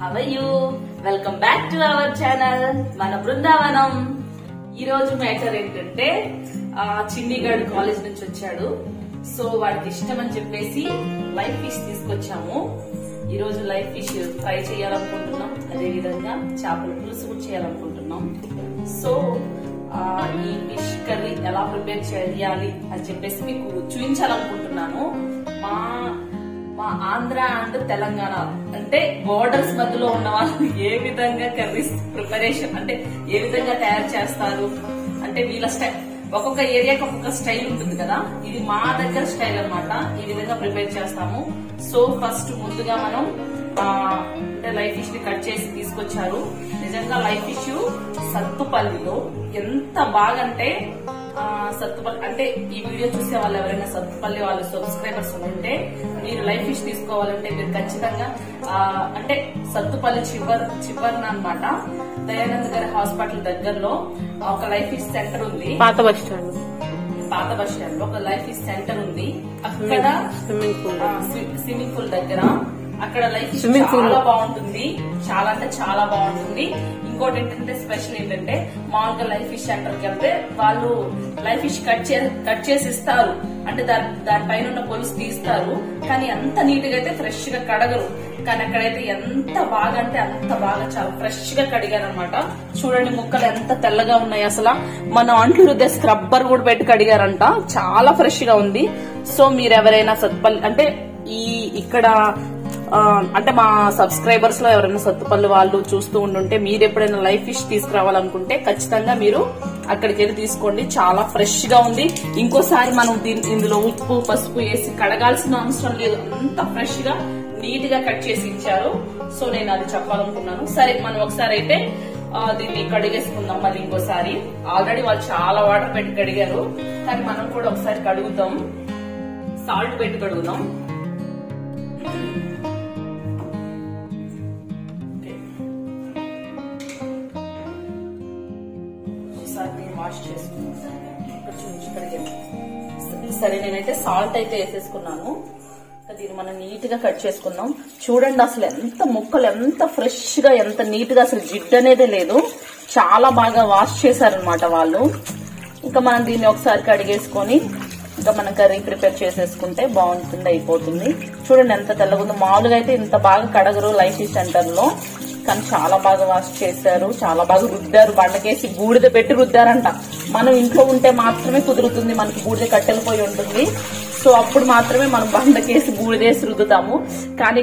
How are you? Welcome back to our channel మన బృందావనం. ఈ రోజు మ్యాటర్ ఏంటంటే చిన్నిగాడు కాలేజ్ నుంచి వచ్చాడు. సో వాడికి ఇష్టం అని చెప్పేసి లైవ్ ఫిష్ తీసుకొచ్చాము. ఈ రోజు లైవ్ ఫిష్ ఫ్రై చేయాలనుకుంటున్నాం, అదే విధంగా చేపల పులుసు కూడా చేయాలనుకుంటున్నాం. సో ఈ ఫిష్ కర్రీ ఎలా ప్రిపేర్ చేయాలి అని చెప్పేసి మీకు చూపించాలనుకుంటున్నాను. మా ఆంధ్ర అండ్ తెలంగాణ అంటే బోర్డర్స్ మధ్యలో ఉన్న వాళ్ళు ఏ విధంగా కర్రీస్ ప్రిపరేషన్ అంటే ఏ విధంగా తయారు చేస్తారు అంటే వీళ్ళ స్టైల్, ఒక్కొక్క ఏరియాకి ఒక్కొక్క స్టైల్ ఉంటుంది కదా. ఇది మా దగ్గర స్టైల్ అన్నమాట. ఈ విధంగా ప్రిపేర్ చేస్తాము. సో ఫస్ట్ ముందుగా మనం అంటే లైవ్ ఫిష్ ని కట్ చేసి తీసుకొచ్చారు. నిజంగా లైవ్ ఫిష్ సత్తుపల్లిలో ఎంత బాగా అంటే సత్తుపల్లి అంటే ఈ వీడియో చూసే వాళ్ళు ఎవరైనా సత్తుపల్లి వాళ్ళు సబ్స్క్రైబర్స్ ఉంటే మీరు లైవ్ ఫిష్ తీసుకోవాలంటే మీరు ఖచ్చితంగా అంటే సత్తుపల్లి చివరన అన్నమాట దయానంద్ గారి హాస్పిటల్ దగ్గరలో ఒక లైవ్ ఫిష్ సెంటర్ ఉంది. పాత బస్ స్టాండ్ లో ఒక లైవ్ ఫిష్ సెంటర్ ఉంది. అక్కడ స్విమ్మింగ్ పూల్ దగ్గర అక్కడ లైఫ్ ఫిష్ చాలా బాగుంటుంది. చాలా అంటే చాలా బాగుంటుంది. ఇంకోటి ఏంటంటే స్పెషల్ ఏంటంటే మామూలుగా లైఫ్ ఫిష్ సెంటర్ కి వెళ్తే వాళ్ళు లైఫ్ ఫిష్ కట్ చేసి ఇస్తారు. అంటే దానిపైన ఉన్న పొలుసు తీస్తారు. కానీ అంత నీట్ గా అయితే ఫ్రెష్ గా కడగరు. కానీ అక్కడైతే ఎంత బాగా అంటే అంత బాగా చాలా ఫ్రెష్ గా కడిగారు అనమాట. చూడండి ముక్కలు ఎంత తెల్లగా ఉన్నాయి. అసలు మన అంట్లు రుద్దే స్క్రబ్బర్ కూడా పెట్టి కడిగారంట. చాలా ఫ్రెష్ గా ఉంది. సో మీరు ఎవరైనా సత్తుపల్లి అంటే ఇక్కడ అంటే మా సబ్స్క్రైబర్స్ లో ఎవరైనా సత్తుపల్లి వాళ్ళు చూస్తూ ఉండుంటే మీరు ఎప్పుడైనా లైవ్ ఫిష్ తీసుకురావాలనుకుంటే ఖచ్చితంగా మీరు అక్కడికి వెళ్ళి తీసుకోండి. చాలా ఫ్రెష్ గా ఉంది. ఇంకోసారి మనం ఇందులో ఉప్పు పసుపు వేసి కడగాల్సిన అవసరం లేదు. అంత ఫ్రెష్ గా నీట్ గా కట్ చేసి ఇచ్చారు. సో నేను అది చెప్పాలనుకున్నాను. సరే మనం ఒకసారి అయితే దీన్ని కడిగేసుకుందాం. మళ్ళీ ఇంకోసారి ఆల్రెడీ వాళ్ళు చాలా వాటర్ పెట్టి కడిగారు. కానీ మనం కూడా ఒకసారి కడుగుతాం. సాల్ట్ పెట్టి కడుగుదాం. వాష్ చేసుకున్నాను. సరే నేనైతే సాల్ట్ అయితే వేసేసుకున్నాను. దీన్ని మనం నీట్ గా కట్ చేసుకుందాం. చూడండి అసలు ఎంత ముక్కలు ఎంత ఫ్రెష్ గా ఎంత నీట్ గా అసలు జిడ్డు అనేదే లేదు. చాలా బాగా వాష్ చేశారనమాట వాళ్ళు. ఇంకా మనం దీన్ని ఒకసారి కడిగేసుకొని ఇంకా మనం కర్రీ ప్రిపేర్ చేసేసుకుంటే బాగుంటుంది, అయిపోతుంది. చూడండి ఎంత తెల్లగుందో. మామూలుగా అయితే ఇంత బాగా కడగరు లైఫ్ ఫిష్ సెంటర్ లో, కానీ చాలా బాగా వాష్ చేశారు. చాలా బాగా రుద్దారు. బండకేసి బూడిద పెట్టి రుద్దారంట. మనం ఇంట్లో ఉంటే మాత్రమే కుదురుతుంది. మనకి బూడిద కట్టెలిపోయి ఉంటుంది. సో అప్పుడు మాత్రమే మనం బండకేసి బూడిదేసి రుద్దుతాము. కానీ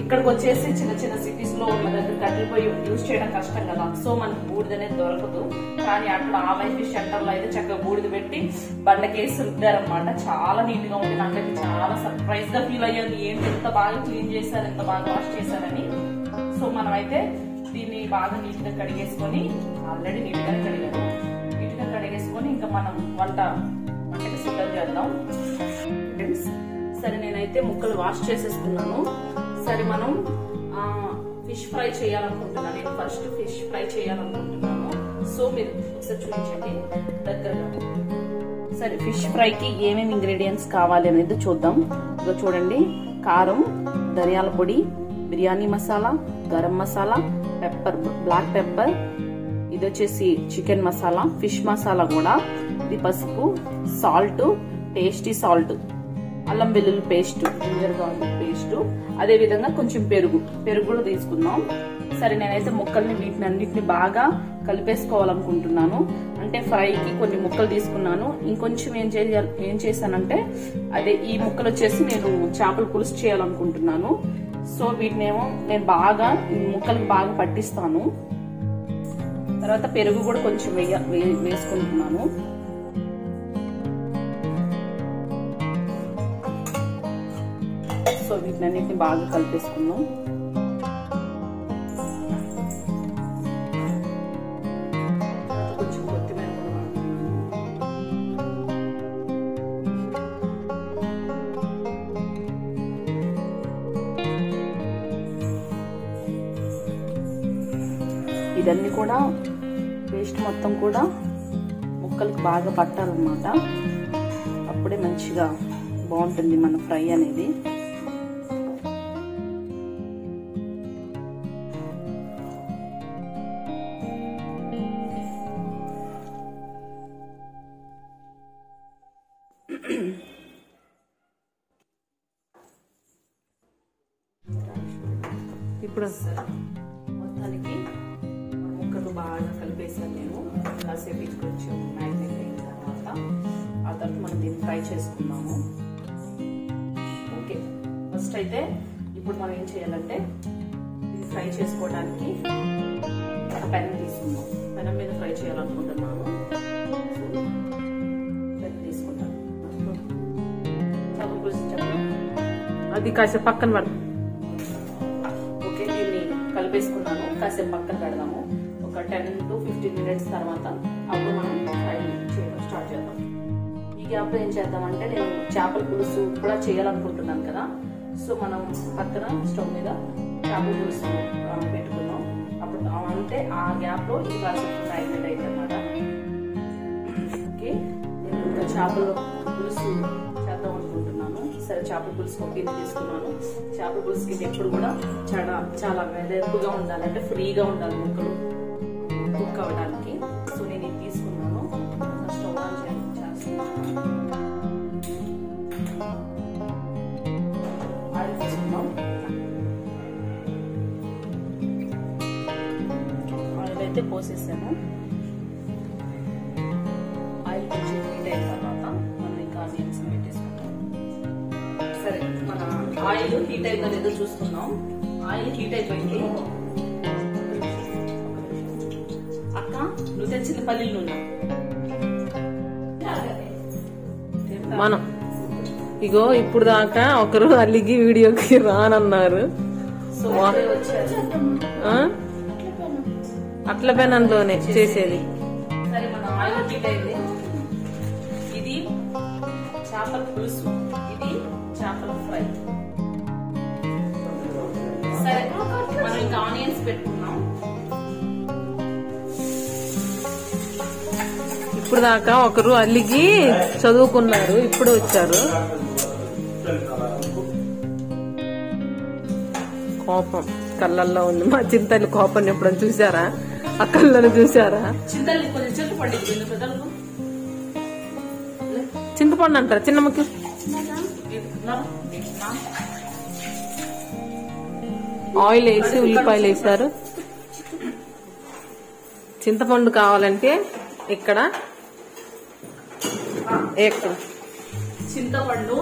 ఇక్కడికి వచ్చేసి చిన్న చిన్న సిటీస్ లో మన దగ్గర కట్టెలిపోయి యూజ్ చేయడం కష్టం కదా. సో మనకి బూడిద అనేది దొరకదు. కానీ అక్కడ ఆ లైఫ్ ఫిష్ సెంటర్ లో అయితే చక్కగా బూడిద పెట్టి బండకేసి రుద్దారనమాట. చాలా నీట్ గా ఉంది. నాకైతే చాలా సర్ప్రైజ్ గా ఫీల్ అయ్యాను. ఏంటి ఎంత బాగా క్లీన్ చేశారు, ఎంత బాగా వాష్ చేశారని. సో మనం అయితే దీన్ని బాగా నీట్ గా కడిగేసుకొని, ఆల్రెడీ నీట్ గా కడిగారు, నీట్ గా కడిగేసుకొని ఇంకా మనం వంటకి సిద్ధం చేద్దాం. సరే నేనైతే ముక్కలు వాష్ చేసేస్తున్నాను. సరే మనం ఫిష్ ఫ్రై చేయాలనుకుంటున్నాను. నేను ఫస్ట్ ఫిష్ ఫ్రై చేయాలనుకుంటున్నాను. సో మీరు ఒకసారి చూపించండి దగ్గరగా. సరే ఫిష్ ఫ్రైకి ఏమేమి ఇంగ్రీడియంట్స్ కావాలి అనేది చూద్దాం. ఇక చూడండి, కారం, ధనియాల పొడి, biryani masala, garam masala, pepper, black pepper, ఇది వచ్చేసి చికెన్ మసాలా, ఫిష్ మసాలా కూడా, ఇది పసుపు, సాల్ట్, టేస్టీ సాల్ట్, అల్లం వెల్లుల్లి పేస్ట్, జింజర్ గార్లిక్ పేస్ట్, అదే విధంగా కొంచెం పెరుగు కూడా తీసుకుందాం. సరే నేనైతే ముక్కల్ని వీటిని అన్నిటిని బాగా కలిపేసుకోవాలనుకుంటున్నాను. అంటే ఫ్రైకి కొన్ని ముక్కలు తీసుకున్నాను. ఇంకొంచెం ఏం చేశానంటే అదే ఈ ముక్కలు వచ్చేసి నేను చేపల పులుసు చేయాలనుకుంటున్నాను. సో వీటినేమో నేను బాగా ముక్కలకు బాగా పట్టిస్తాను. తర్వాత పెరుగు కూడా కొంచెం వేసుకుంటున్నాను. సో వీటినన్నిటిని బాగా కలిపేసుకుందాం. కొంచెం కొత్తిమీర ఇదన్నీ కూడా పేస్ట్ మొత్తం కూడా ముక్కలకు బాగా పట్టాలన్నమాట. అప్పుడే మంచిగా బాగుంటుంది మన ఫ్రై అనేది. ఇప్పుడు మొత్తానికి ముక్కలు బాగా కలిపేసాను నేను. కాసేపు ఇది కొంచెం మ్యాగ్నెట్ అయిన తర్వాత ఆ తర్వాత మనం దీన్ని ఫ్రై చేసుకున్నాము. ఓకే, ఫస్ట్ అయితే ఇప్పుడు మనం ఏం చేయాలంటే ఇది ఫ్రై చేసుకోవడానికి ఒక పెనం తీసుకుందాం. పెనం మీద ఫ్రై చేయాలనుకుంటున్నాను. పెనం తీసుకుంటాను. అది కాసేపు పక్కన పడదు. ఓకే, దీన్ని కలిపేసుకున్నాను. కాసేపు పక్కన పెడదాము. ఒక 10 to 15 minutes తర్వాత అప్పుడు మనం ఫ్రై చేయడం స్టార్ట్ చేద్దాం. ఈ గ్యాప్లో ఏం చేద్దామంటే నేను చేపల పులుసు కూడా చేయాలనుకుంటున్నాను కదా. సో మనం పక్కన స్టవ్ మీద చేపల పులుసు పెట్టుకున్నాం. అప్పుడు అంటే ఆ గ్యాప్లో ఈ కాసేపు మ్యాగ్నెట్ అయింది అనమాట. ఓకే, నేను ఇంకా చేపల పులుసు చేద్దాం అనుకుంటున్నాను. సరే, చేపల పులుసు ఒక గిన్నె తీసుకున్నాను. చేపల పులుసు గిన్నె ఎప్పుడు కూడా చాలా వెడల్పుగా ఉండాలి, అంటే ఫ్రీగా ఉండాలి ముక్కలు కుక్ అవ్వడానికి. సో నేను ఇది తీసుకున్నాను. స్టవ్ ఆన్ చేస్తున్నాను. ఆయిల్ తీసుకున్నాం. ఆయిల్ అయితే పోసేసాను. ఆయిల్ కొంచెం హీట్ అయిన తర్వాత మనం ఇంకా ఆనియన్స్ పెట్టేసుకుంటాం. సరే, మన ఆయిల్ హీట్ అయిందో లేదో చూసుకుందాం. ఆయిల్ హీట్ అయిపోయింది. అక్క, నువ్వు తెచ్చిన పల్లీలు నూనె మనం ఇగో ఇప్పుడు దాకా ఒకరు అల్లిగి వీడియోకి రానన్నారు. సో వచ్చారు. అట్ల పెనంలోనే చేసేది. సరే, మన ఆయిల్ హీట్ అయింది. ఇది చేపల పులుసు, ఇది చేపల ఫ్రై. సరే, మనం ఇంకా ఆనియన్స్ పెట్టుకున్నాం. ఇప్పుడు దాకా ఒకరు అల్లిగి చదువుకున్నారు, ఇప్పుడు వచ్చారు. కోపం కళ్ళల్లో ఉంది. మా చింతల్లి కోపం ఎప్పుడని చూసారా? ఆ కళ్ళను చూసారా? చింతల్లి కొంచెం చింతపండు పెద్దలకు చింతపండు అంటారా చిన్నమ్మకి? ఆయిల్ వేసి ఉల్లిపాయలు వేసారు. చింతపండు కావాలంటే ఇక్కడ చింతపండు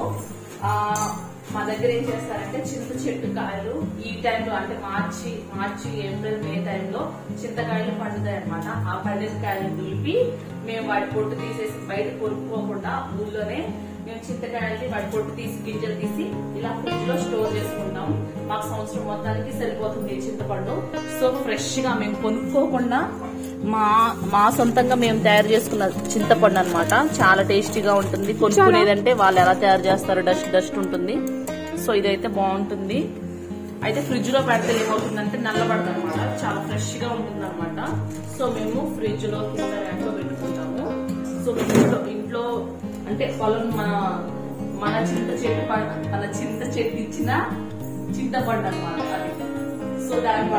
మా దగ్గర ఏం చేస్తారంటే చింత చెట్టు కాయలు ఈ టైంలో అంటే మార్చి ఏప్రిల్ మే టైంలో చింతకాయలు పండుతాయి అనమాట. ఆ పండిన కాయలు దులిపి మేము వాటి పొట్టు తీసేసి బయట కొనుక్కోకుండా ఊళ్ళోనే మేము చింతకాయల్ని వాటి పొట్టు తీసి గింజలు తీసి ఇలా ఫ్రిడ్జ్ లో స్టోర్ చేసుకుంటాం. మాకు సంవత్సరం మొత్తానికి సరిపోతుంది చింతపండు. సో ఫ్రెష్ గా మేము కొనుక్కోకుండా మా సొంతంగా మేము తయారు చేసుకున్న చింతపండు అనమాట. చాలా టేస్టీగా ఉంటుంది. కొనుక్కునేదంటే వాళ్ళు ఎలా తయారు చేస్తారో డస్ట్ ఉంటుంది. సో ఇదైతే బాగుంటుంది. అయితే ఫ్రిడ్జ్ లో పెడితే ఏమవుతుందంటే నల్లబడదు అనమాట. చాలా ఫ్రెష్ గా ఉంటుంది అనమాట. సో మేము ఫ్రిడ్జ్ లో కింద ర్యాక్ లో పెట్టుకుంటాము. సో ఇంట్లో అంటే పొలం మన చింత చెట్టు ఇచ్చిన చింతపండు అనమాట అది. సో దాన్ని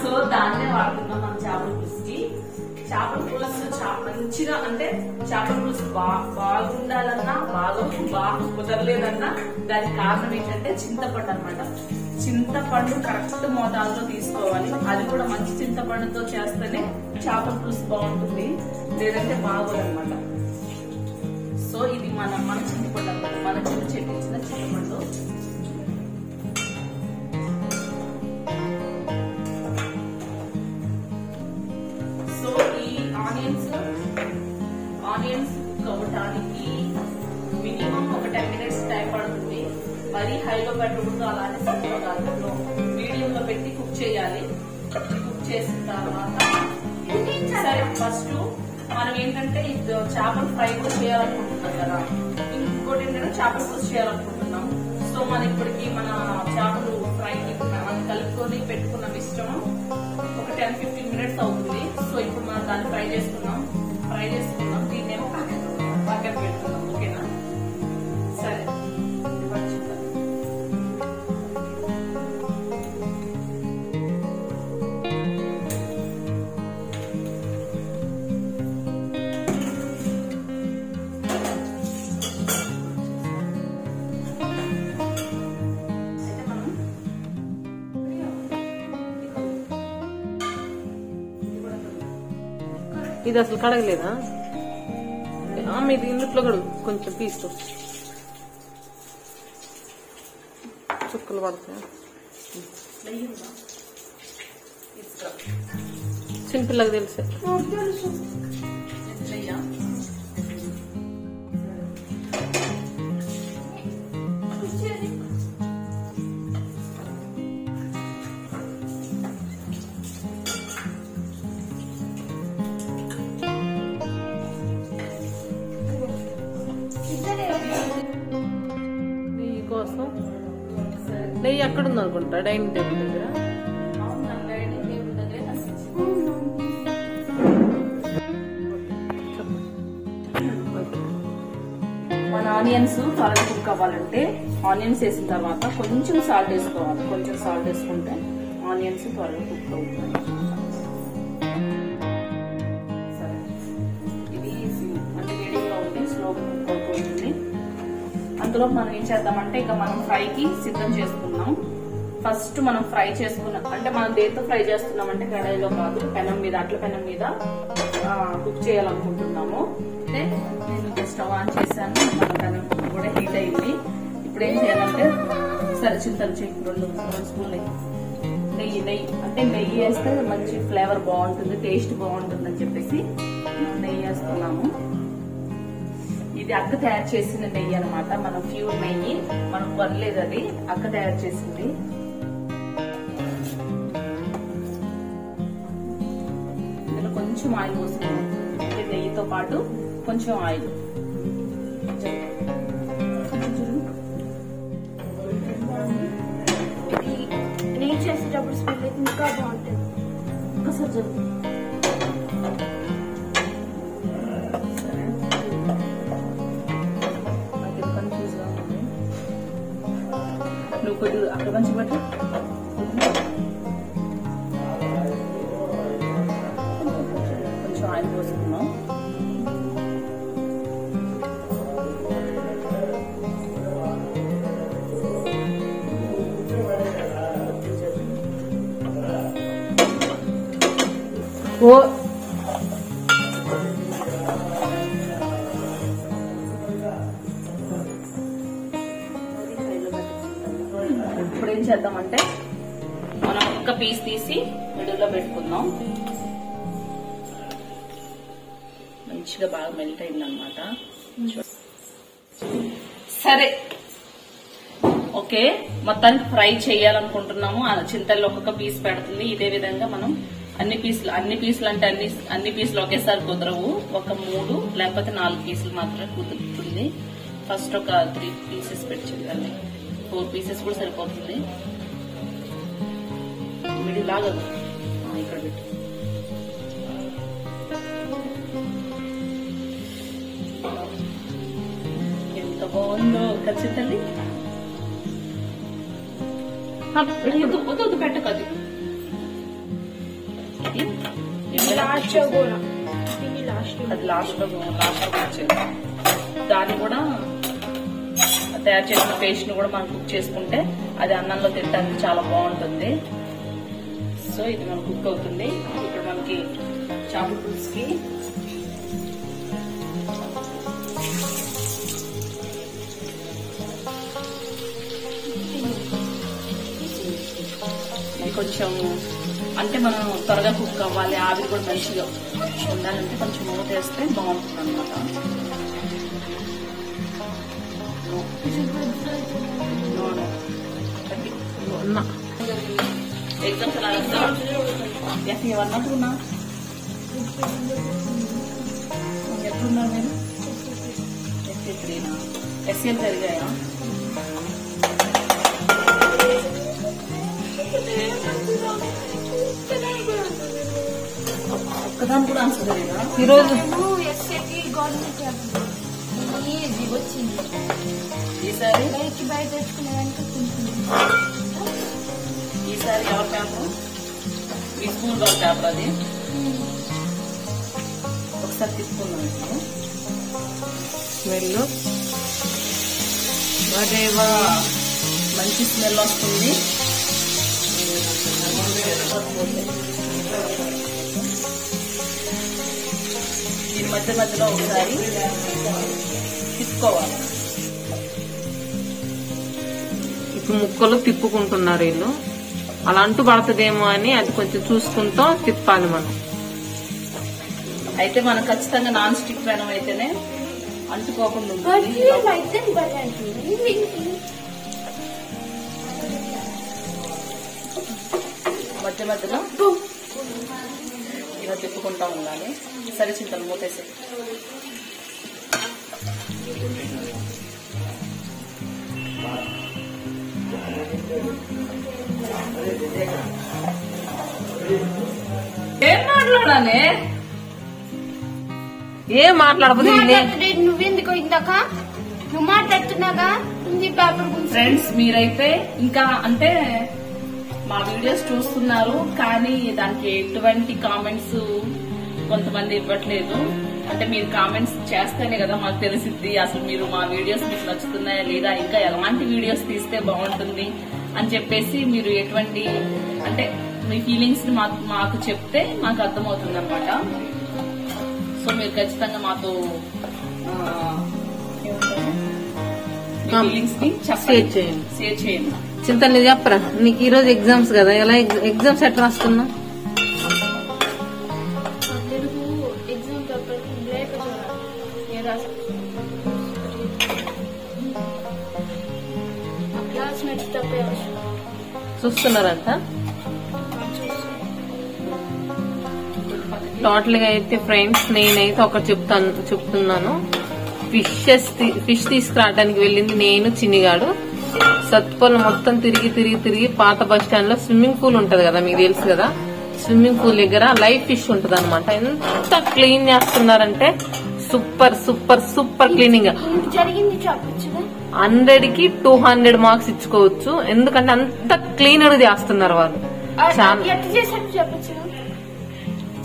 సో దాన్నే వాడుతున్నాం మనం చేపల పులుసుకి. చేపల పులుసు మంచిగా అంటే చేపల పులుసు బాగుండాలన్నా బాగా కుదరలేదన్నా దానికి కారణం ఏంటంటే చింతపండు అనమాట. చింతపండు కరెక్ట్ మోతాదులో తీసుకోవాలి. అది కూడా మంచి చింతపండుతో చేస్తేనే చేపల పులుసు బాగుంటుంది, లేదంటే బాగోదన్నమాట. సో ఇది మన చింతపండు అనమాట. మన చెట్టు ఇచ్చిన చింతపండు. సో ఈ ఆనియన్స్ కుక్ అవ్వడానికి మినిమం ఒక 10 minutes టైం పడుతుంది. మరీ హైలో పెట్టకూడదు, అలానే సిమ్లో కాదు, మీడియంలో పెట్టి కుక్ చేయాలి. కుక్ చేసిన తర్వాత సరే ఫస్ట్ మనం ఏంటంటే చేపల ఫ్రై కూడా చేయాలనుకుంటున్నాం కదా. ఇంకోటి ఏంటంటే చేపల పులుసు చేయాలనుకుంటున్నాం. సో మన ఇప్పటికి మన చేపలు ఫ్రైకి మనం కలుపుకొని పెట్టుకున్న మిశ్రమం ఒక 10-15 minutes అవుతుంది. సో ఇప్పుడు మనం దాన్ని ఫ్రై చేసుకున్నాం. దీన్నేమో పక్కన పెట్టుకున్నాం. ఓకేనా? సరే, ఇది అసలు కడగలేదా? మీది ఇంట్లో కడుగు, కొంచెం పీసు చుక్కలు పడతాయి. చిన్నపిల్లకి తెలిసే. నెయ్యి కోసం నెయ్యి అక్కడ ఉంది అనుకుంటా, డైనింగ్ టేబుల్ దగ్గర. మన ఆనియన్స్ త్వరగా కుక్ అవ్వాలంటే ఆనియన్స్ వేసిన తర్వాత కొంచెం సాల్ట్ వేసుకోవాలి. కొంచెం సాల్ట్ వేసుకుంటే ఆనియన్స్ త్వరగా కుక్ అవుతాయి. సరే, ఇది అంటే మీడియంలో ఉంది, స్లోగా కుక్ అవుతుంది. అందులో మనం ఏం చేద్దామంటే ఇక మనం ఫ్రైకి సిద్ధం చేసుకున్నాం. ఫస్ట్ మనం ఫ్రై చేసుకున్నాం అంటే మనం దేంతో ఫ్రై చేస్తున్నాం అంటే కడాయిలో కాదు, పెనం మీద, అట్ల పెనం మీద కుక్ చేయాలనుకుంటున్నాము. అంటే నేను స్టవ్ ఆన్ చేశాను, మన పెనం కూడా హీట్ అయింది. ఇప్పుడు ఏం చేయాలంటే సరే చింతలు చెయ్యి, 2 స్పూన్లు నెయ్యి. అంటే నెయ్యి వేస్తే మంచి ఫ్లేవర్ బాగుంటుంది, టేస్ట్ బాగుంటుంది అని చెప్పేసి నెయ్యి వేస్తున్నాము. ఇది అక్క తయారు చేసిన నెయ్యి అనమాట, మన ప్యూర్ నెయ్యి, మనకు పర్లేదు, అది అక్క తయారు చేసింది. ఇందులో కొంచెం ఆయిల్ పోసుకున్నాం, అంటే నెయ్యితో పాటు కొంచెం ఆయిల్. నెయ్యి చేసేటప్పుడు స్మెల్ ఇంకా బాగుంటుంది. ఒకసారి జరుగు. నువ్వు కొద్ది అక్కడ మంచి పట్టు. కొంచెం ఆయిల్ పోసుకున్నాం. ఓ ఇప్పుడు ఏం చేద్దామంటే మనం ఒక్క పీస్ తీసి మిడిల్లో పెట్టుకుందాం. మంచిగా బాగా మెల్ట్ అయిందనమాట. సరే, ఓకే, మొత్తానికి ఫ్రై చేయాలనుకుంటున్నాము. చింతల్లో ఒక్కొక్క పీస్ పెడుతుంది. ఇదే విధంగా మనం అన్ని పీసులు అంటే అన్ని పీసులు ఒకేసారి కుదరవు. ఒక 3 లేకపోతే 4 పీసులు మాత్రమే కుదురుతుంది. ఫస్ట్ ఒక 3 పీసెస్ పెట్టి చేయాలి. 4 పీసెస్ కూడా సరిపోతుంది. మిడిల్ లాగా ఇక్కడ పెట్టి ఎంత బాగుందో ఖచ్చితంగా. వద్దు పెట్టకు, అది లాస్ట్ కూడా అది లాస్ట్ లో వచ్చేది. దాన్ని కూడా తయారు చేసిన పేస్ట్ ని కూడా మనం కుక్ చేసుకుంటే అది అన్నంలో తినడానికి చాలా బాగుంటుంది. సో ఇది మనం కుక్ అవుతుంది. ఇప్పుడు మనకి చేపల పులుసుకి ఇది కొంచెం అంటే మనం త్వరగా కుక్ అవ్వాలి, ఆవిరి కూడా మంచిగా ఉండాలంటే కొంచెం మూత వేస్తే బాగుంటుంది అనమాట. ఎగ్జామ్స్ ఎలా ఎవరన్నట్టున్నా ఎట్లున్నారు మీరు? ఎస్ఎల్ జరిగాయా? ఒక్కదాని కూడా ఆన్సర్ జరిగా ఈరోజు ఎస్ఏకి గవర్నమెంట్ ఈజీ వచ్చింది. ఈసారి బయట తెచ్చుకునేదానికి ఈసారి ఎవరి పేపర్? మీ స్కూల్ వాళ్ళ పేపర్ అది. ఒకసారి తీసుకున్నాను స్మెల్ అదేవా మంచి స్మెల్ వస్తుంది. దీని మధ్య మధ్యలో ఒకసారి తిప్పుకోవాలి. ఇప్పుడు ముక్కలు తిప్పుకుంటున్నారు వీళ్ళు. అలా అంటూ పడుతుందేమో అని అది కొంచెం చూసుకుంటూ తిప్పాలి మనం. అయితే మనం ఖచ్చితంగా నాన్ స్టిక్ పెనం అయితేనే అంటుకోకుండా ఉంటుంది. మధ్య మధ్యలో ఇలా తిప్పుకుంటా ఉండాలి. సరే చింతలు మూతేసి ఏం మాట్లాడాలి? ఏం మాట్లాడకపోతే నువ్వెందుకు ఇందాక నువ్వు మాట్లాడుతున్నాగా హిందీ పేపర్ గురించి. ఫ్రెండ్స్ మీరైతే ఇంకా అంటే మా వీడియోస్ చూస్తున్నారు కానీ దానికి ఎటువంటి కామెంట్స్ కొంతమంది ఇవ్వట్లేదు. అంటే మీరు కామెంట్స్ చేస్తేనే కదా మాకు తెలిసిద్ది అసలు మీరు మా వీడియోస్ మీకు నచ్చుతున్నాయా లేదా, ఇంకా ఎలాంటి వీడియోస్ తీస్తే బాగుంటుంది అని చెప్పేసి మీరు ఎటువంటి అంటే మీ ఫీలింగ్స్ ని మాకు చెప్తే మాకు అర్థమవుతుంది అనమాట. సో మీరు ఖచ్చితంగా మాతో ఫీలింగ్స్ ని షేర్ చేయండి. షేర్ చేయండి. చింతలు చెప్పరా, నీకు ఈ రోజు ఎగ్జామ్స్ కదా, ఎలా ఎగ్జామ్స్ ఎట్లా రాస్తున్నా? Telugu exam paper break class నచ్చేటప్పుడే చూస్తున్నారంట. టోటల్ గా అయితే ఫ్రెండ్స్ నేనైతే ఒకటి చెప్తున్నాను. ఫిష్ తీసుకురావడానికి వెళ్ళింది నేను, చిన్నిగాడు. సత్పల్లి మొత్తం తిరిగి పాత బస్ స్టాండ్ లో స్విమ్మింగ్ పూల్ ఉంటది కదా, మీకు తెలుసు కదా. స్విమ్మింగ్ పూల్ దగ్గర లైవ్ ఫిష్ ఉంటది అనమాట. ఎంత క్లీన్ చేస్తున్నారంటే సూపర్ సూపర్ సూపర్ క్లీనింగ్. 100కి 200 మార్క్స్ ఇచ్చుకోవచ్చు. ఎందుకంటే అంత క్లీన్ గా చేస్తున్నారు వాళ్ళు.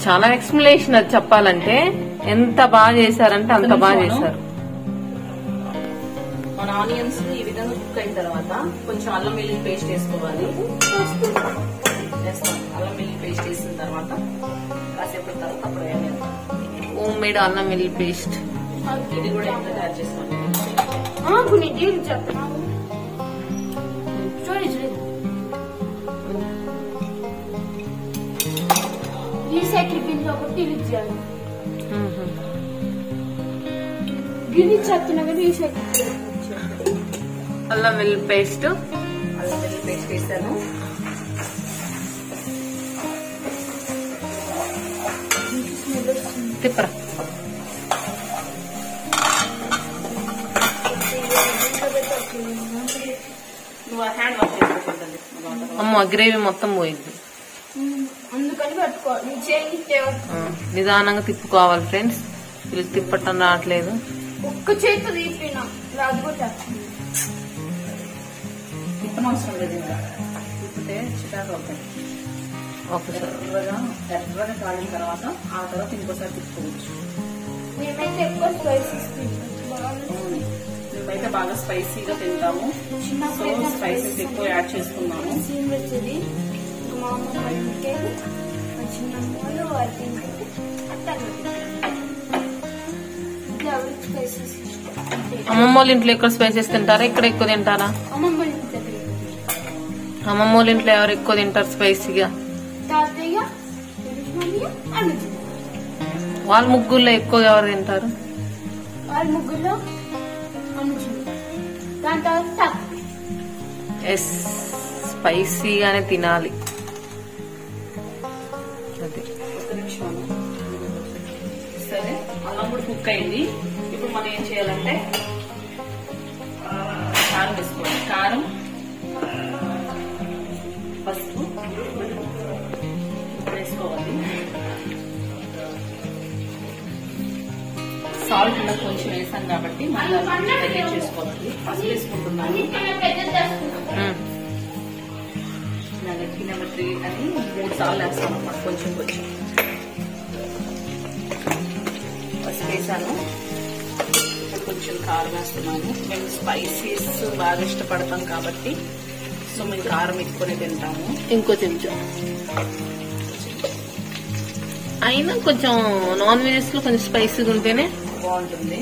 చాలా ఎక్స్ప్లెనేషన్ అది చెప్పాలంటే. ఎంత బాగా చేశారంటే అంత బాగా చేశారు. మన ఆనియన్స్ ఈ విధంగా కుక్ అయిన తర్వాత కొంచెం అల్లం వెల్లుల్లి పేస్ట్ వేసుకోవాలి. అల్లం వెల్లుల్లి పేస్ట్ వేసిన తర్వాత కాసేపు తర్వాత అప్పుడు హోమ్ మేడ్ అల్లం వెల్లుల్లి పేస్ట్ ఇది కూడా ఎంత తయారు చేసుకోవాలి. రీసైకిల్ బిన్ ఒకటి చేయాలి. గిరి చెప్తున్నా రీసైకిల్ అల్లం వెల్లుల్లి పేస్ట్ వేసాను. తిప్పరా. నువ్వు హ్యాండ్ వాష్ చేసుకోవాలి. అమ్మ గ్రేవీ మొత్తం పోయింది. అందుకని పట్టుకోవాలి. నిదానంగా తిప్పుకోవాలి ఫ్రెండ్స్. వీళ్ళు తిప్పటం రావట్లేదు. ఒక్క చేతితో తీపినా రాదు కూడా తిప్పనవసరం లేదు. ఇంకా తిప్పితే చిటాకు అవుతాయి. ఒకసారి ఎర్రగా కాలిన తర్వాత ఆ తర్వాత ఇంకోసారి తిప్పుకోవచ్చు. మేమైతే ఎక్కువ స్పైసెస్ మేమైతే బాగా స్పైసీగా తింటాము. సో స్పైసెస్ ఎక్కువ యాడ్ చేసుకున్నాము. సీన్ వచ్చేది మా అమ్మ మా చిన్నమ్మలు అది స్పైసెస్ అమ్మమ్మ వాళ్ళ ఇంట్లో ఎక్కువ స్పైసెస్ తింటారా, ఇక్కడ ఎక్కువ తింటారా? అమ్మమ్మ అమ్మమ్మ వాళ్ళ ఇంట్లో ఎవరు ఎక్కువ తింటారు స్పైసీగా? తాతయ్య అన్న. వాళ్ళ ముగ్గురులో ఎక్కువ ఎవరు తింటారు? వాళ్ళ ముగ్గురులో అనుచులు. దాని తర్వాత ఎస్ స్పైసీగానే తినాలి. అది సరే అల్లం కూడా కుక్ అయింది. ఇప్పుడు మనం ఏం చేయాలంటే కారం వేసుకోవాలి. కారం, పసుపు వేసుకోవాలి. సాల్ట్ కూడా కొంచెం వేసాం కాబట్టి మనం తగ్గించి చేసుకోవాలి. పసుపు వేసుకుంటున్నాను. నెలకి నెంబర్ 3 అని 3 సార్లు వేస్తాం అన్నమాట. కొంచెం కొంచెం పసుపు వేసాను. కొంచెం కారం వేస్తున్నాను. మేము స్పైసీస్ బాగా ఇష్టపడతాం కాబట్టి సో మేము కారం ఎక్కువనే తింటాము. ఇంకో చెంచా అయినా కొంచెం నాన్ వెజెస్ లో కొంచెం స్పైసీగా ఉంటేనే బాగుంటుంది.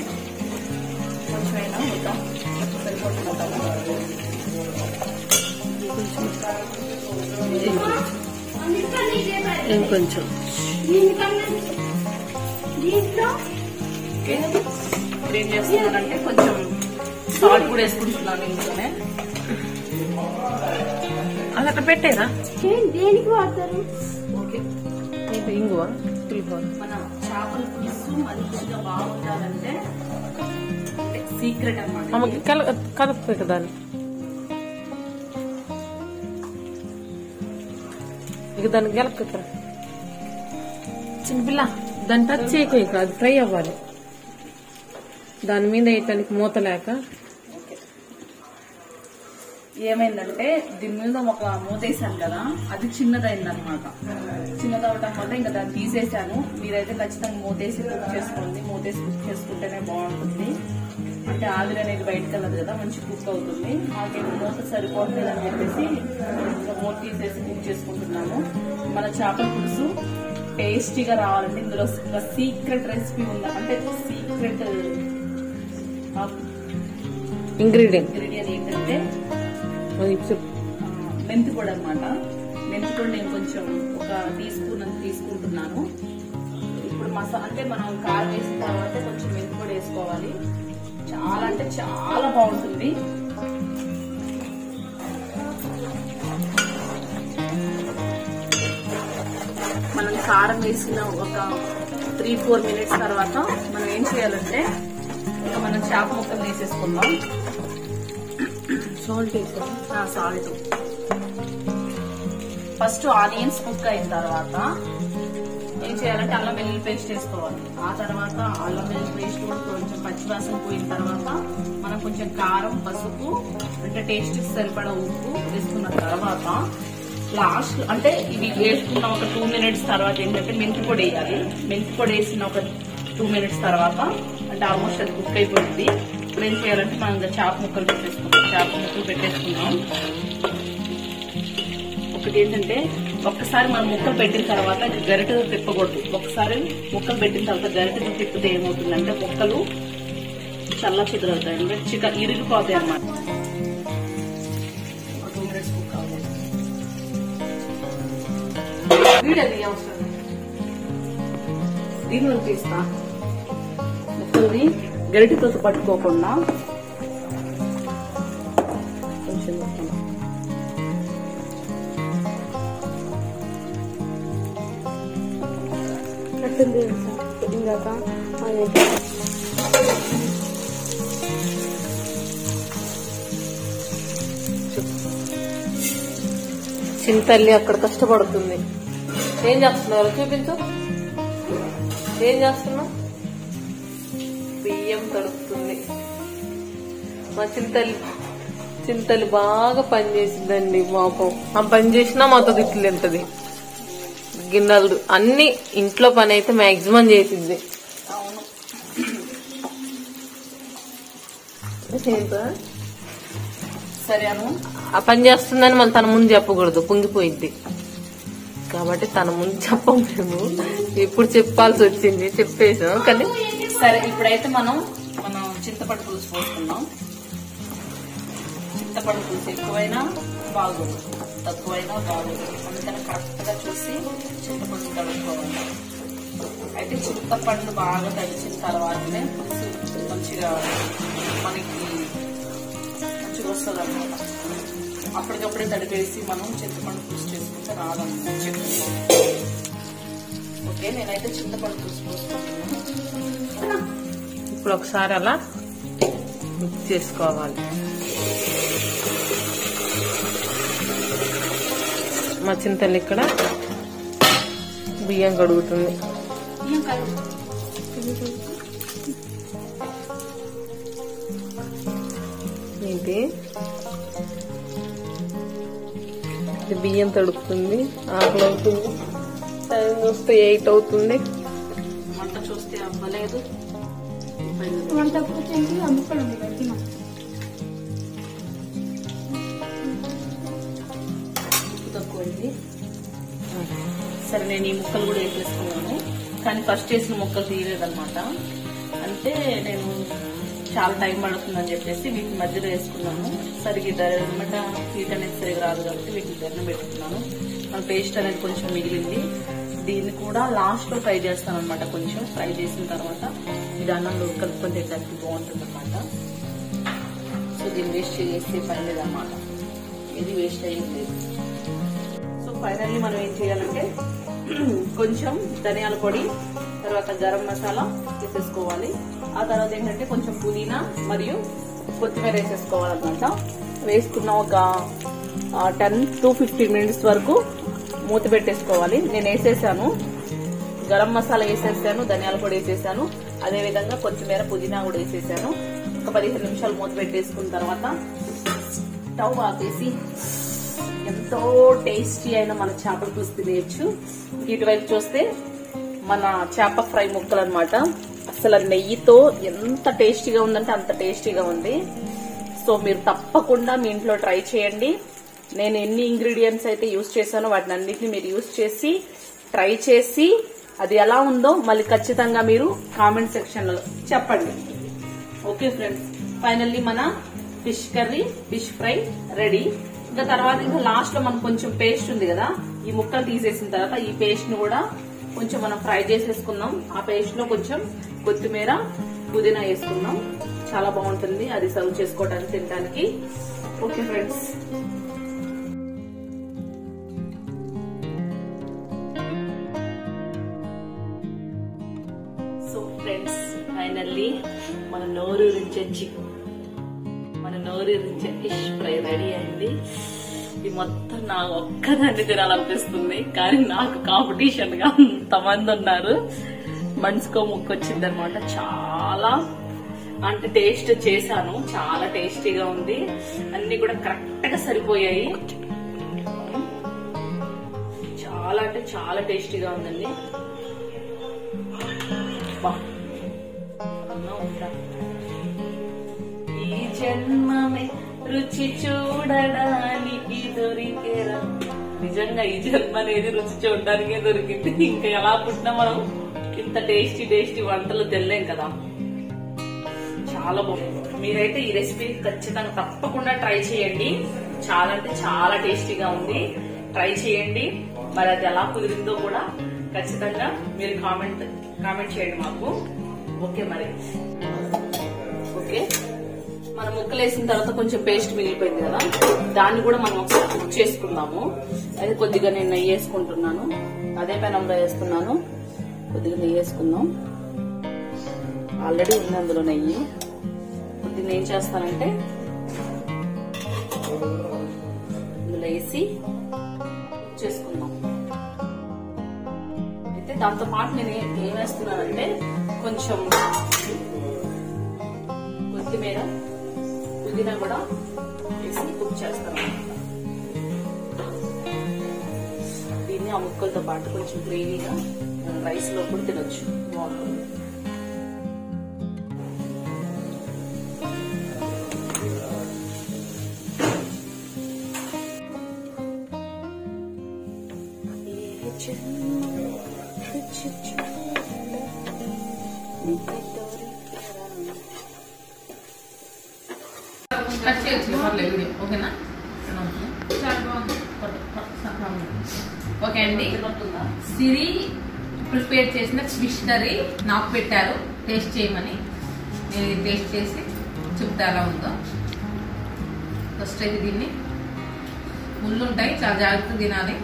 కొంచెం అయినా మొత్తం సరిపోతుంది. ఇంకొంచెం ఏం చేస్తున్నానంటే కొంచెం సాల్ట్ కూడా వేసుకుంటున్నాను ఇంట్లోనే. అది అక్కడ పెట్టేరా? దేనికి వాడతారు? ఓకే, ఇంగువ పులిహోర. మన చేపల పులుసు మంచిగా బాగుండాలంటే సీక్రెట్ అన్నమాట. కలుపుతుంది కదా ఇక దాన్ని గెలక చిన్నపిల్ల దాన్ని టచ్ చేయకు, ఇక అది ఫ్రై అవ్వాలి. దాని మీద వేయటానికి మూత లేక ఏమైందంటే దీని మీద ఒక మూతేసాను కదా, అది చిన్నదైందనమాట. చిన్నదవటం వల్ల ఇంకా దాన్ని తీసేసాను. మీరైతే ఖచ్చితంగా మూతేసి కుక్ చేసుకోండి. మూతేసి కుక్ చేసుకుంటేనే బాగుంటుంది. అంటే ఆవిరి అనేది బయటకు వెళ్ళదు కదా, మంచి కుక్ అవుతుంది. మాకేమో మూత సరిపోతుంది అని చెప్పేసి మూత తీసేసి కుక్ చేసుకుంటున్నాను. మన చేపల పులుసు టేస్టీగా రావాలంటే ఇందులో సీక్రెట్ రెసిపీ ఉంది. అంటే సీక్రెట్ ఇంగ్రీడియంట్ ఏంటంటే మెంతి పొడి అనమాట. మెంతి పొడి నేను కొంచెం ఒక టీ స్పూన్ అంత తీసుకుంటున్నాను. ఇప్పుడు అంటే మనం కారం వేసిన తర్వాత కొంచెం మెంతి పొడి వేసుకోవాలి. చాలా అంటే చాలా బాగుంటుంది. మనం కారం వేసిన ఒక 3-4 మినిట్స్ తర్వాత మనం ఏం చేయాలంటే ఇంకా మనం చేప ముక్కలు వేసేసుకుందాం. సాల్ట్ ఫస్ట్ ఆనియన్స్ కుక్ అయిన తర్వాత ఏం చేయాలంటే అల్లం వెల్లుల్లి పేస్ట్ వేసుకోవాలి. ఆ తర్వాత అల్లం వెల్లుల్లి పేస్ట్ కూడా కొంచెం పచ్చివాసన పోయిన తర్వాత మనం కొంచెం కారం, పసుపు, అంటే టేస్ట్ సరిపడా ఉప్పు వేసుకున్న తర్వాత లాస్ట్ అంటే ఇవి వేసుకున్న ఒక 2 మినిట్స్ తర్వాత ఏంటంటే మెంతి పొడి వేయాలి. మెంతి పొడి వేసిన ఒక 2 మినిట్స్ తర్వాత అంటే ఆల్మోస్ట్ అది కుక్ అయిపోయింది. ఇప్పుడు ఏం చేయాలంటే మనం చేప ముక్కలు పెట్టేసుకుంటాం. చేప ముక్కలు పెట్టేసుకున్నాం. ఒకటి ఏంటంటే ఒక్కసారి మనం ముక్కలు పెట్టిన తర్వాత గరిటెతో తిప్పకూడదు. ఒకసారి ముక్కలు పెట్టిన తర్వాత గరిటెతో తిప్పితే ఏమవుతుందంటే ముక్కలు చల్ల చిదురవుతాయి, అంటే చికెన్ ఇరిగిపోతాయి అన్నమాట. ఒక 2 మినిట్స్ కుక్ అవ్వాలి. దీని తీస్తా ముక్కల్ని గరిటెతో పట్టుకోకుండా కొంచెం ఇందాక చింతల్లి అక్కడ కష్టపడుతుంది. ఏం చేస్తున్నారు చూపించు. ఏం చేస్తున్నావు? బియ్యం తడుపుతుంది. మా చింతల్లి బాగా పని చేసిందండి. మాకు ఆ పని చేసినా మాతో తిట్లు తింటది. గిన్నెలు అన్ని ఇంట్లో పని అయితే మాక్సిమం చేసింది. సరేను ఆ పని చేస్తుందని మళ్ళీ తన ముందు చెప్పకూడదు, పొంగిపోయింది. కాబట్టి తన ముందు చెప్పం మేము. ఇప్పుడు చెప్పాల్సి వచ్చింది, చెప్పేసాం. కానీ సరే ఇప్పుడైతే మనం చింతపండు పులుసు పోసుకుందాం. చింతపండు పులుసు ఎక్కువైనా బాగోదు, తక్కువైనా బాగోదు. అందుకని కరెక్ట్ గా చూసి చింతపండు తడుపుకోవాలి. అయితే చింతపండు బాగా తడిచిన తర్వాతనే పులుసు మంచిగా మనకి మంచిగా వస్తుంది అన్నమాట. అప్పటికప్పుడే తడిపేసి మనం చింతపండు పులుసు చేసుకుంటే రాదన్నమాట. ఓకే, నేనైతే చింతపండు పులుసు పోసుకుంటున్నాను. ఇప్పుడు ఒకసారి అలా మిక్స్ చేసుకోవాలి. మా చింతల్లి ఇక్కడ బియ్యం కడుగుతుంది. ఏంటి బియ్యం తడుపుతుంది, ఆకలి అవుతుంది. టైం చూస్తే 8 అవుతుంది. వంట చూస్తే అవ్వలేదు. వంట కూర్చొని అమ్ముకోండి ఉప్పు తక్కువైంది. సరే నేను ఈ ముక్కలు కూడా వేసేసుకున్నాను, కానీ ఫస్ట్ వేసిన ముక్కలు తీయలేదన్నమాట. అంటే నేను చాలా టైం పడుతుందని చెప్పేసి వీటిని మధ్యలో వేసుకున్నాను. సరిగ్గా అనమాట హీట్ అనేది సరిగ్గా రాదు కాబట్టి వీటిని ధరణ పెట్టుకున్నాను. మన పేస్ట్ అనేది కొంచెం మిగిలింది, దీన్ని కూడా లాస్ట్ లో ఫ్రై చేస్తాను అనమాట. కొంచెం ఫ్రై చేసిన తర్వాత ఇది అన్నంలో కలుపుకొని తినడానికి బాగుంటుంది అనమాట. సో దీన్ని వేస్ట్ చేసే పని లేదన్నమాట, ఇది వేస్ట్ అయ్యింది. సో ఫైనల్లీ మనం ఏం చేయాలంటే కొంచెం ధనియాల పొడి, తర్వాత గరం మసాలా వేసేసుకోవాలి. ఆ తర్వాత ఏంటంటే కొంచెం పుదీనా మరియు కొత్తిమీర వేసేసుకోవాలన్నమాట. వేసుకున్న ఒక 10 to 15 minutes వరకు మూత పెట్టేసుకోవాలి. నేను వేసేసాను, గరం మసాలా వేసేసాను, ధనియాల పొడి వేసేసాను, అదేవిధంగా కొత్తిమీర పుదీనా కూడా వేసేసాను. ఒక 15 నిమిషాలు మూత పెట్టేసుకున్న తర్వాత స్టవ్ ఆపేసి ఎంతో టేస్టీ అయిన మన చేపల పులుసు తినేయచ్చు. ఇటువైపు చూస్తే మన చేప ఫ్రై ముక్కలు అనమాట. అసలు నెయ్యితో ఎంత టేస్టీగా ఉందంటే అంత టేస్టీగా ఉంది. సో మీరు తప్పకుండా మీ ఇంట్లో ట్రై చేయండి. నేను ఎన్ని ఇంగ్రీడియంట్స్ అయితే యూజ్ చేశానో వాటిని అన్నిటిని మీరు యూజ్ చేసి ట్రై చేసి అది ఎలా ఉందో మళ్ళీ ఖచ్చితంగా మీరు కామెంట్ సెక్షన్ లో చెప్పండి. ఓకే ఫ్రెండ్స్, ఫైనల్లీ మన fish curry, fish fry ready. ఇంకా తర్వాత ఇంకా లాస్ట్ లో మనకు కొంచెం పేస్ట్ ఉంది కదా, ఈ ముక్కలు తీసేసిన తర్వాత ఈ పేస్ట్ ను కూడా కొంచెం మనం ఫ్రై చేసేసుకుందాం. ఆ పేస్ట్ లో కొంచెం కొత్తిమీర పుదీనా వేసుకుందాం, చాలా బాగుంటుంది అది సర్వ్ చేసుకోవడానికి తినడానికి. Okay friends, so friends finally మన నోరూరించే ఫిష్ ఫ్రై రెడీ అయింది. ఇది మొత్తం నాకు ఒక్కదాన్ని తినాలనిపిస్తుంది, కానీ నాకు కాంపిటీషన్ గా అంతమంది ఉన్నారు. మనసుకో ముక్క వచ్చింది అనమాట. చాలా అంటే టేస్ట్ చేశాను, చాలా టేస్టీగా ఉంది. అన్ని కూడా కరెక్ట్ గా సరిపోయాయి. చాలా అంటే చాలా టేస్టీగా ఉందండి. ఈ జన్మమే రుచి చూడడానికి దొరికేరా. నిజంగా ఈ జన్మ అనేది రుచి చూడడానికే దొరికింది. ఇంకా ఎలా పుట్టినా మనం ఇంత టేస్టీ వంటలు తెల్లేం కదా. చాలా బాగుంది. మీరైతే ఈ రెసిపీ ఖచ్చితంగా తప్పకుండా ట్రై చేయండి. చాలా అంటే చాలా టేస్టీగా ఉంది. ట్రై చేయండి. మరి అది ఎలా కుదిరిందో కూడా ఖచ్చితంగా మీరు కామెంట్ చేయండి మాకు. ఓకే మరి ఓకే, మనం ముక్కలు వేసిన తర్వాత కొంచెం పేస్ట్ మిగిలిపోయింది కదా, దాన్ని కూడా మనం ఒకసారి కుక్ చేసుకుందాము. అయితే కొద్దిగా నేను నెయ్యి వేసుకుంటున్నాను, అదే పెనంలో వేస్తున్నాను. కొద్దిగా నెయ్యి వేసుకుందాం, ఆల్రెడీ ఉంది అందులో నెయ్యి. కొద్దిగా ఏం చేస్తానంటే ఇందులో వేసి చేసుకుందాం. అయితే దాంతో పాటు నేను ఏం వేస్తున్నానంటే కొంచెం కొత్తిమీర పుదీనా కూడా వేసి కుక్ చేస్తాను. దీన్ని ఆ ముక్కలతో పాటు కొంచెం గ్రేవీగా రైస్ లో కూడా తినొచ్చు, బాగుంటుంది. ఓకేనా? ఓకే అండి, సిరి ప్రిపేర్ చేసిన ఫిష్ కర్రీ నాకు పెట్టారు టేస్ట్ చేయమని. నేను టేస్ట్ చేసి చెప్తా ఎలా ఉందో. ఫస్ట్ అయితే దీన్ని ముళ్ళు ఉంటాయి, చాలా జాగ్రత్తగా తినాలి.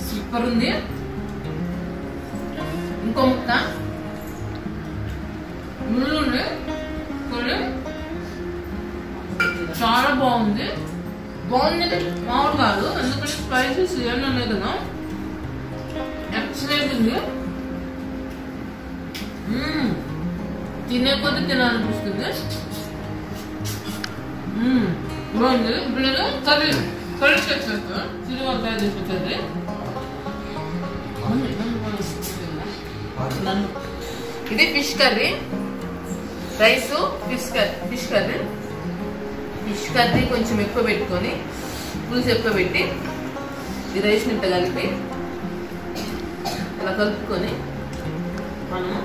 సూపర్ ఉంది. ఇంకో ముక్క ముళ్ళు కొన్ని చాలా బాగుంది. బాగుందంటే మామూలు కాదు, ఎందుకంటే స్పైసెస్ ఏమన్నా ఉన్నాయి కదా, ఎక్సలెంట్ ఉంది. తినే కొద్ది తినాలనిపిస్తుంది. బాగుంది. ఇప్పుడు నేను కర్రీ చేసేస్తా, సినిమా తయారు చేసుకుంటుంది. ఇది fish curry. Rice fish curry కొంచెం ఎక్కువ పెట్టుకొని పులుసు ఎక్కువ పెట్టి ఈ రైస్ ఇంత కలిపి ఇలా కలుపుకొని మనము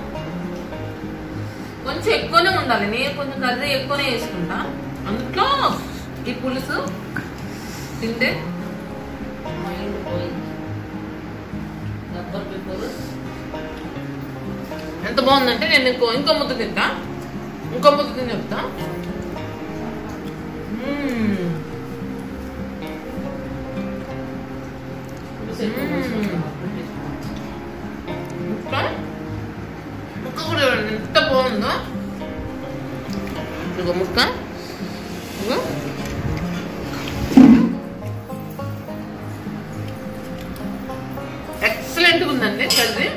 కొంచెం ఎక్కువనే ఉండాలి. నేను కొంచెం కర్రీ ఎక్కువనే వేసుకుంటా. అందులో ఈ పులుసు తింటే మైండ్ పోయి రబ్బర్ పేపర్ ఎంత బాగుందంటే నేను ఇంకో ముద్ద తింటా. ఇంకో ముద్ద తిని చెప్తా. ముక్క కూడా ఎంత బాగుందో. ఇదిగో ముక్క ఎక్సలెంట్గా ఉందండి కర్రీ.